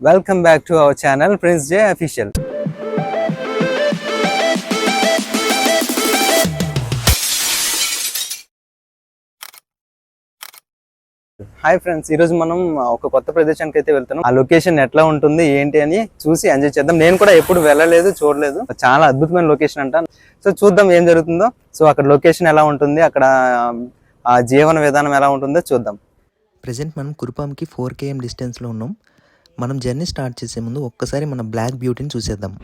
Welcome back to our channel Prince J Official. Hi friends, ఈరోజు మనం ఒక కొత్త ప్రదేశానికి అయితే వెళ్తున్నాం. ఆ లొకేషన్ ఎట్లా ఉంటుంది ఏంటి అని చూసి ఎంజాయ్ చేద్దాం. నేను కూడా ఎప్పుడు వెళ్ళలేదు, చూడలేదు. చాలా అద్భుతమైన లొకేషన్ అంట. సో చూద్దాం ఏం జరుగుతుందో. సో అక్కడ లొకేషన్ ఎలా ఉంటుంది, అక్కడ ఆ జీవన విధానం ఎలా ఉంటుందో చూద్దాం. ప్రజెంట్ మనం కురుపాంకి 4 km డిస్టెన్స్లో ఉన్నాం. మనం జర్నీ స్టార్ట్ చేసే ముందు ఒక్కసారి మన బ్లాక్ బ్యూటీని చూసేద్దాం.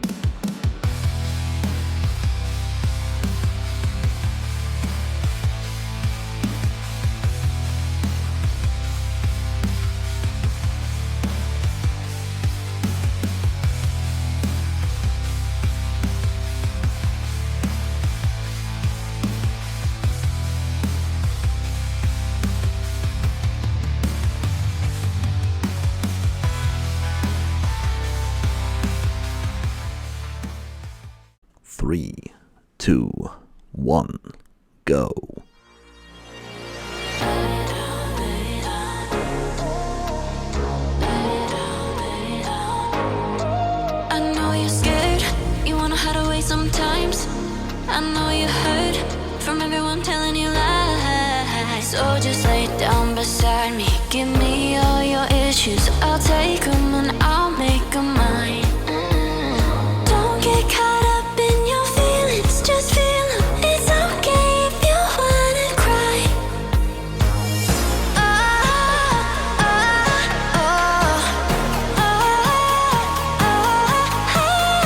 Three, two, one, go. I know you're scared, you wanna hide away sometimes. I know you hurt from everyone telling you lies. So just lay down beside me, give me all your issues. I'll take them and I'll make them mine. Don't get caught up in your feelings, just feel them. It's okay if you wanna cry. Oh, oh, oh, oh, oh, oh.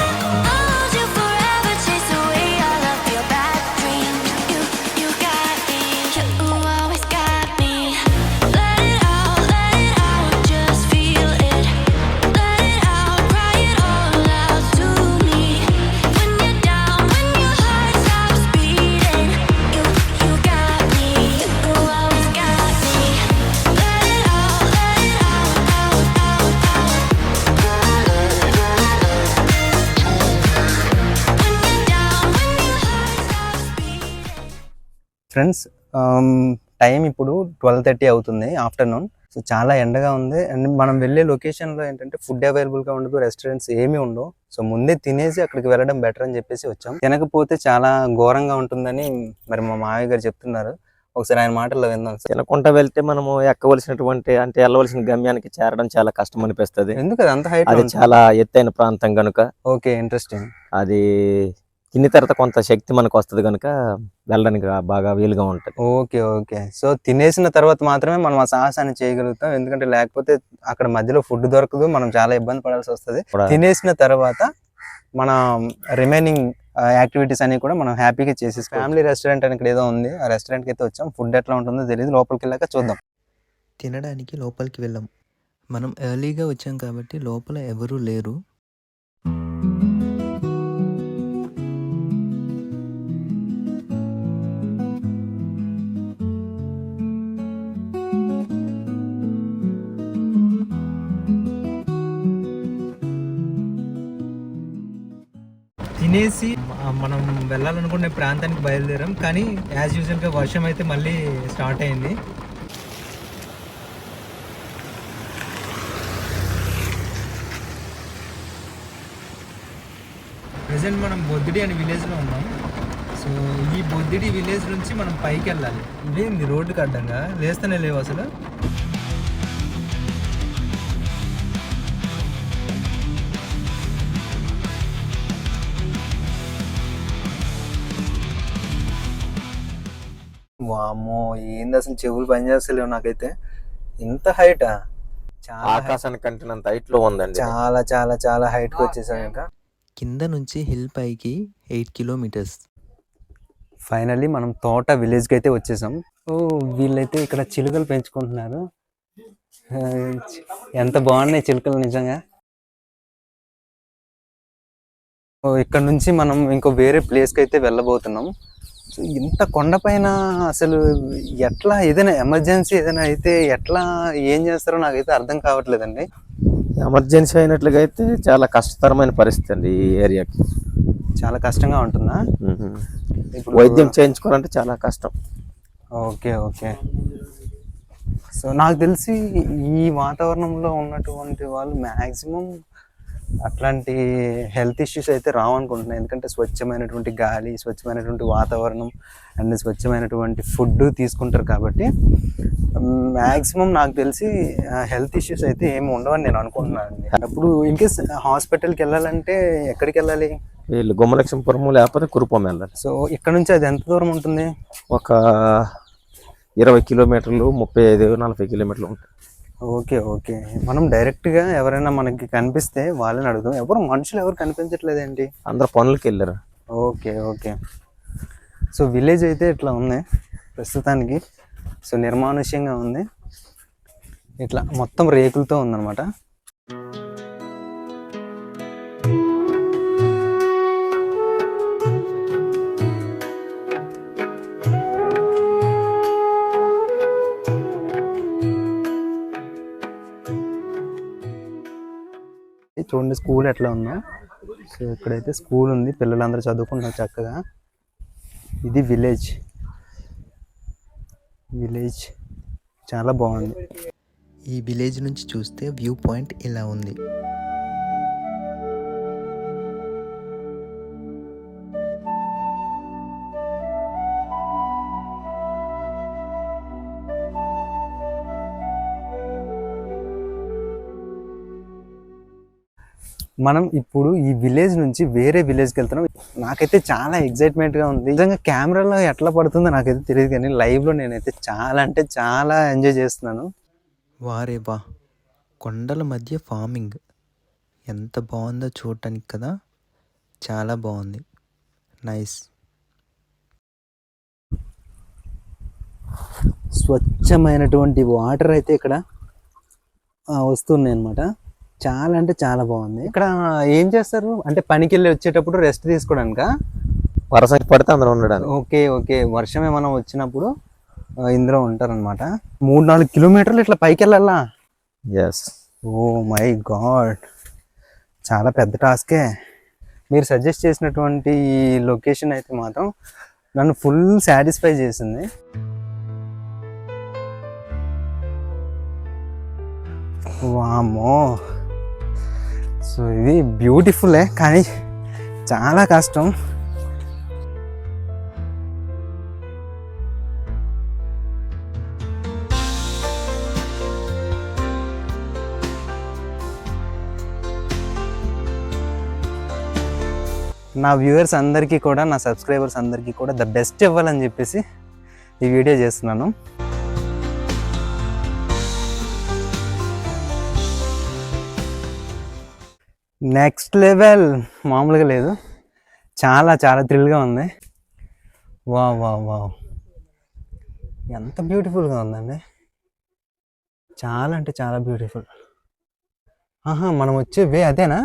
I'll hold you forever, chase away all of your bad dreams. You got me, you always got me. Let it out, just feel it. Let it out, cry it all out to me. When you're down, when your heart stops beating, you got me, you always got me. Let it out, out, out, out. When you're down, when your heart stops beating. Friends, time ఇప్పుడు 12:30 అవుతుంది afternoon. So చాలా ఎండగా ఉంది. And మనం వెళ్ళే లొకేషన్లో ఏంటంటే food అవైలబుల్గా ఉండదు, రెస్టారెంట్స్ ఏమీ ఉండవు. సో ముందే తినేసి అక్కడికి వెళ్ళడం బెటర్ అని చెప్పేసి వచ్చాం. తినకపోతే చాలా ఘోరంగా ఉంటుందని మరి మా మావయ్య గారు చెప్తున్నారు. ఒకసారి ఆయన మాటల్లో విందాం. తినకుండా వెళ్తే మనము ఎక్కవలసినటువంటి అంటే వెళ్ళవలసిన గమ్యానికి చేరడం చాలా కష్టం అనిపిస్తుంది. ఎందుకు అది అంత హైట్? అది చాలా ఎత్తైన ప్రాంతం కనుక ఓకే, ఇంట్రెస్టింగ్. అది తిన్న తర్వాత కొంత శక్తి మనకు వస్తుంది కనుక వెళ్ళడానికి బాగా వీలుగా ఉంటుంది. Okay okay. సో తినేసిన తర్వాత మాత్రమే మనం ఆ సాహసాన్ని చేయగలుగుతాం. ఎందుకంటే లేకపోతే అక్కడ మధ్యలో ఫుడ్ దొరకదు, మనం చాలా ఇబ్బంది పడాల్సి వస్తుంది. తినేసిన తర్వాత మన రిమైనింగ్ యాక్టివిటీస్ అన్ని కూడా మనం హ్యాపీగా చేసేసి ఫ్యామిలీ రెస్టారెంట్ అని ఇక్కడ ఏదో ఉంది, ఆ రెస్టారెంట్కి అయితే వచ్చాం. ఫుడ్ ఎట్లా ఉంటుందో తెలియదు, లోపలికి వెళ్ళాక చూద్దాం. తినడానికి లోపలికి వెళ్ళాం. మనం ఎర్లీగా వచ్చాం కాబట్టి లోపల ఎవరూ లేరు. తినేసి మనం వెళ్ళాలనుకునే ప్రాంతానికి బయలుదేరాం. కానీ యాజ్ యూజువల్గా వర్షం అయితే మళ్ళీ స్టార్ట్ అయింది. ప్రజెంట్ మనం బొద్దిడి అనే విలేజ్లో ఉన్నాం. సో ఈ బొద్దిడి విలేజ్ నుంచి మనం పైకి వెళ్ళాలి. ఇదేంది రోడ్డుకి అడ్డంగా లేస్తూనే లేవు అసలు. వామ్మో, ఏంది అసలు, చెవులు పనిచేస్తలేవు నాకైతే. ఇంత హైటా? చాలా ఆకాశానికి కంటినంత హైట్ లో ఉందండి. చాలా చాలా చాలా హైట్కి వచ్చేసాం. ఇంకా కింద నుంచి హిల్ పైకి 8 kilometers. ఫైనల్లీ మనం తోట విలేజ్కి అయితే వచ్చేసాం. ఓ, వీళ్ళైతే ఇక్కడ చిలుకలు పెంచుకుంటున్నారు. ఆ, ఎంత బాగున్నాయి చిలుకలు నిజంగా. ఓ, ఇక్కడ నుంచి మనం ఇంకో వేరే ప్లేస్కి అయితే వెళ్ళబోతున్నాం. సో ఇంత కొండపైన అసలు ఎట్లా ఏదైనా ఎమర్జెన్సీ ఏదైనా అయితే ఎట్లా ఏం చేస్తారో నాకైతే అర్థం కావట్లేదండి. ఎమర్జెన్సీ అయినట్లుగా అయితే చాలా కష్టతరమైన పరిస్థితి అండి ఈ ఏరియాకి. చాలా కష్టంగా ఉంటుందా? వైద్యం చేయించుకోవాలంటే చాలా కష్టం. Okay okay. సో నాకు తెలిసి ఈ వాతావరణంలో ఉన్నటువంటి వాళ్ళు మ్యాక్సిమం అట్లాంటి హెల్త్ ఇష్యూస్ అయితే రావనుకుంటున్నాను. ఎందుకంటే స్వచ్ఛమైనటువంటి గాలి, స్వచ్ఛమైనటువంటి వాతావరణం అండ్ స్వచ్ఛమైనటువంటి ఫుడ్ తీసుకుంటారు కాబట్టి మ్యాక్సిమం నాకు తెలిసి హెల్త్ ఇష్యూస్ అయితే ఏమి ఉండవని నేను అనుకుంటున్నాను అండి. అప్పుడు ఇన్కేస్ హాస్పిటల్కి వెళ్ళాలంటే ఎక్కడికి వెళ్ళాలి? వీళ్ళు గుమ్మలక్ష్మీపురం లేకపోతే కురుపాం వెళ్ళాలి. సో ఇక్కడ నుంచి అది ఎంత దూరం ఉంటుంది? ఒక 20 కిలోమీటర్లు, 35-40 కిలోమీటర్లు ఉంటాయి. Okay okay. మనం డైరెక్ట్గా ఎవరైనా మనకి కనిపిస్తే వాళ్ళని అడుగుదాం. మనుషులు ఎవరు కనిపించట్లేదేంటి? అందరు పనులకి వెళ్ళారు. Okay okay. సో విలేజ్ అయితే ఇట్లా ఉంది ప్రస్తుతానికి. సో నిర్మానుష్యంగా ఉంది, ఇట్లా మొత్తం రేకులతో ఉందన్నమాట. చూడండి స్కూల్ ఎట్లా ఉందో. సో ఇక్కడైతే స్కూల్ ఉంది, పిల్లలందరూ చదువుకుంటున్నారు చక్కగా. ఇది విలేజ్ చాలా బాగుంది. ఈ విలేజ్ నుంచి చూస్తే వ్యూ పాయింట్ ఇలా ఉంది. మనం ఇప్పుడు ఈ విలేజ్ నుంచి వేరే విలేజ్కి వెళ్తున్నాం. నాకైతే చాలా ఎగ్జైట్మెంట్గా ఉంది. నిజంగా కెమెరాలో ఎట్లా పడుతుందో నాకైతే తెలియదు, కానీ లైవ్లో నేనైతే చాలా అంటే చాలా ఎంజాయ్ చేస్తున్నాను. వారే వా, కొండల మధ్య ఫార్మింగ్ ఎంత బాగుందో చూడటానికి కదా. చాలా బాగుంది, నైస్. స్వచ్ఛమైనటువంటి వాటర్ అయితే ఇక్కడ వస్తున్నాయి అన్నమాట. చాలా అంటే చాలా బాగుంది. ఇక్కడ ఏం చేస్తారు అంటే పనికి వెళ్ళి వచ్చేటప్పుడు రెస్ట్ తీసుకోవడానికా? వర్షం పడితే అందరూ ఉండడానికి. Okay okay. వర్షం ఏమైనా వచ్చినప్పుడు ఇందులో ఉంటారనమాట. 3-4 కిలోమీటర్లు ఇట్లా పైకి వెళ్ళాలా? ఎస్. ఓ మై గాడ్, చాలా పెద్ద టాస్కే. మీరు సజెస్ట్ చేసినటువంటి ఈ లొకేషన్ అయితే మాత్రం నన్ను ఫుల్ సాటిస్ఫై చేసింది. వామ్మో. సో ఇది బ్యూటిఫుల్లే, కానీ చాలా కష్టం. నా వ్యూవర్స్ అందరికీ కూడా, నా సబ్స్క్రైబర్స్ అందరికీ కూడా ద బెస్ట్ ఇవ్వాలని చెప్పేసి ఈ వీడియో చేస్తున్నాను. నెక్స్ట్ లెవెల్ మామూలుగా లేదు, చాలా చాలా థ్రిల్గా ఉంది. వావ్ వావ్ వావ్, ఎంత బ్యూటిఫుల్గా ఉందండి. చాలా అంటే చాలా బ్యూటిఫుల్. మనం వచ్చే వే అదేనా?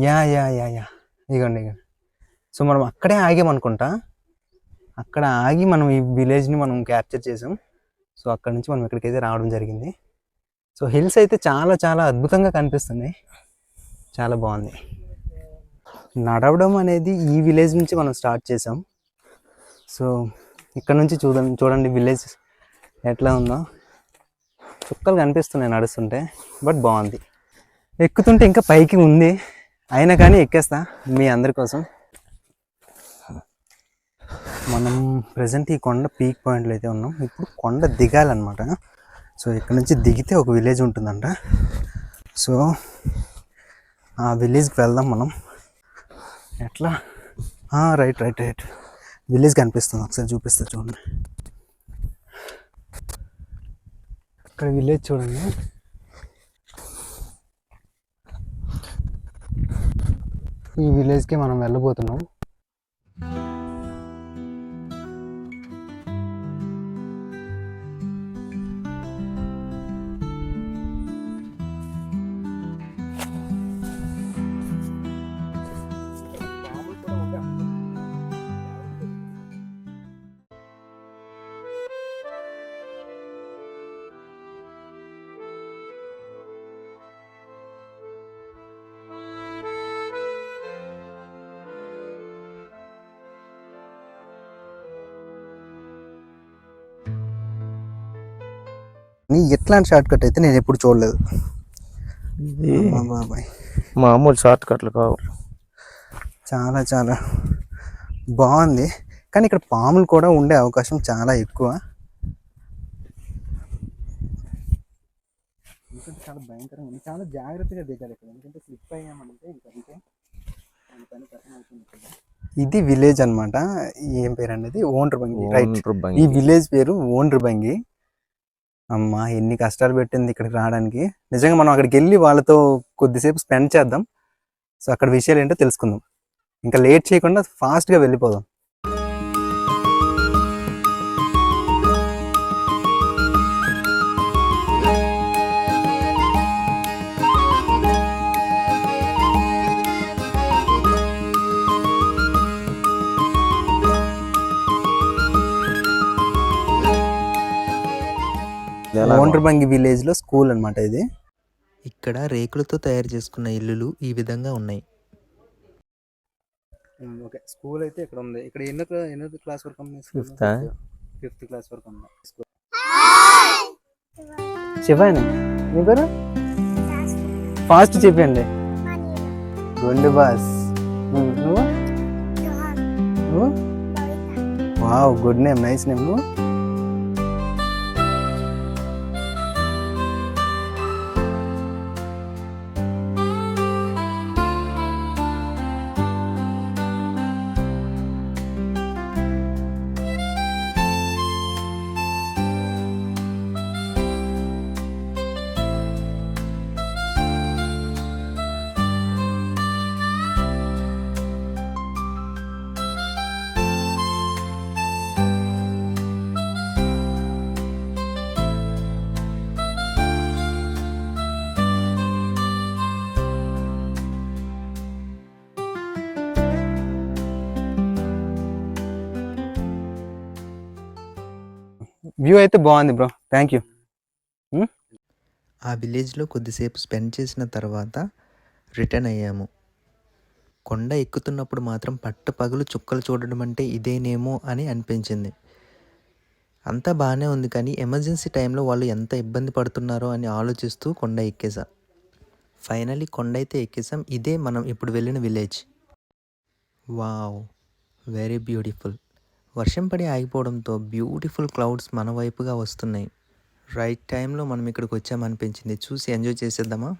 యా యా యా యా, ఇగోండి. సో మనం అక్కడే ఆగామనుకుంటా. అక్కడ ఆగి మనం ఈ విలేజ్ని మనం క్యాప్చర్ చేసాం. సో అక్కడ నుంచి మనం ఇక్కడికైతే రావడం జరిగింది. సో హిల్స్ అయితే చాలా చాలా అద్భుతంగా కనిపిస్తున్నాయి, చాలా బాగుంది. నడవడం అనేది ఈ విలేజ్ నుంచి మనం స్టార్ట్ చేసాం. సో ఇక్కడ నుంచి చూడండి విలేజ్ ఎట్లా ఉందో. చుక్కలు కనిపిస్తున్నాయి నడుస్తుంటే, బట్ బాగుంది. ఎక్కుతుంటే ఇంకా పైకి ఉంది, అయినా కానీ ఎక్కేస్తా మీ అందరి కోసం. మనం ప్రజెంట్ ఈ కొండ పీక్ పాయింట్లో అయితే ఉన్నాం. ఇప్పుడు కొండ దిగాలన్నమాట. సో ఇక్కడ నుంచి దిగితే ఒక విలేజ్ ఉంటుందంట. సో ఆ విలేజ్కి వెళ్దాం మనం. ఎట్లా? రైట్ రైట్ రైట్, విలేజ్ కనిపిస్తుంది, ఒకసారి చూపిస్తా చూడండి. ఇక్కడ విలేజ్ చూడండి. ఈ విలేజ్కి మనం వెళ్ళబోతున్నాం. ఎట్లాంటి షార్ట్ కట్ అయితే నేను ఎప్పుడు చూడలేదు. ఇది అమ్మా బాబాయ్, మామూలు షార్ట్ కట్లు కావు. చాలా చాలా బాగుంది. కానీ ఇక్కడ పాములు కూడా ఉండే అవకాశం చాలా ఎక్కువ. ఎందుకంటే చాలా భయంకరంగా ఉంది. చాలా జాగ్రత్తగా దిగాలి ఇక్కడ, ఎందుకంటే స్లిప్ అయ్యామంటే ఇంకంటే మన పని కష్టం అవుతుంది కదా. ఇది విలేజ్ అన్నమాట. ఏం పేరు అనేది ఓండ్రబంగి, రైట్? ఈ విలేజ్ పేరు ఓండ్రబంగి. అమ్మా ఎన్ని కష్టాలు పెట్టింది ఇక్కడికి రావడానికి. నిజంగా మనం అక్కడికి వెళ్ళి వాళ్ళతో కొద్దిసేపు స్పెండ్ చేద్దాం. సో అక్కడ విషయాలు ఏంటో తెలుసుకుందాం. ఇంకా లేట్ చేయకుండా ఫాస్ట్గా వెళ్ళిపోదాం. ఓండ్రబంగి విలేజ్ లో స్కూల్ అన్నమాట ఇది. ఇక్కడ రేకులతో తయారు చేసుకున్న ఇల్లులు ఈ విధంగా ఉన్నాయి. ఓకే, స్కూల్ అయితే ఇక్కడ ఉంది. ఇక్కడ ఎన్నో క్లాస్ వరకు ఉంది? Fifth ఆ? 5th క్లాస్ వరకు ఉంది స్కూల్. చెప్పండి మీ పేరు, ఫాస్ట్ చెప్పండి. గుండు బాస్. నువ్వు నువ్వు wow, good name, nice name. నువ్వు వ్యూ అయితే బాగుంది బ్రో, థ్యాంక్ యూ. ఆ విలేజ్లో కొద్దిసేపు స్పెండ్ చేసిన తర్వాత రిటర్న్ అయ్యాము. కొండ ఎక్కుతున్నప్పుడు మాత్రం పగలు చుక్కలు చూడడం అంటే ఇదేనేమో అని అనిపించింది. అంతా బాగానే ఉంది, కానీ ఎమర్జెన్సీ టైంలో వాళ్ళు ఎంత ఇబ్బంది పడుతున్నారో అని ఆలోచిస్తూ కొండ ఎక్కేసా. ఫైనలీ కొండ అయితే ఎక్కేసాం. ఇదే మనం ఇప్పుడు వెళ్ళిన విలేజ్. Wow, very beautiful. వర్షం పడి ఆగిపోవడంతో బ్యూటిఫుల్ క్లౌడ్స్ మన వైపుగా వస్తున్నాయి. రైట్ టైంలో మనం ఇక్కడికి వచ్చామనిపించింది. చూసి ఎంజాయ్ చేసేద్దామా?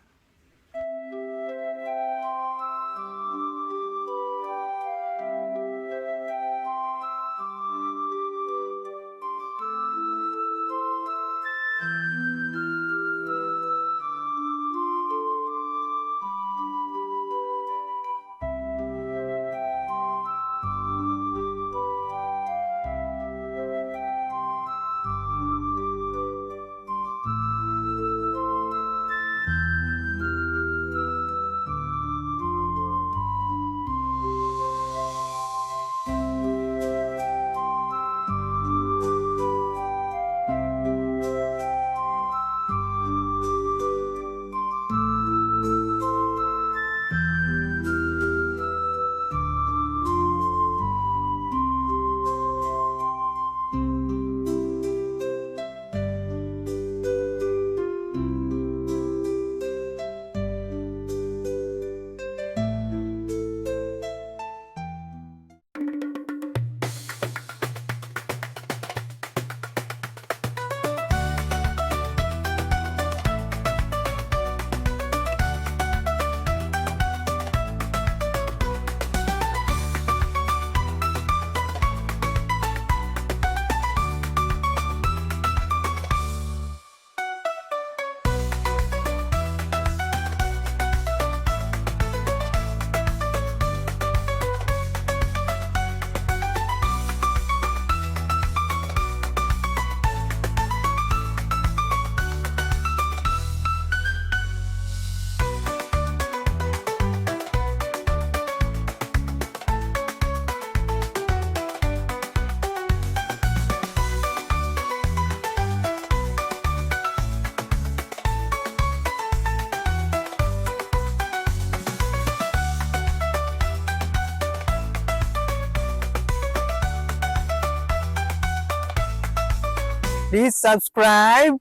Please subscribe.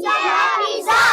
Pizza!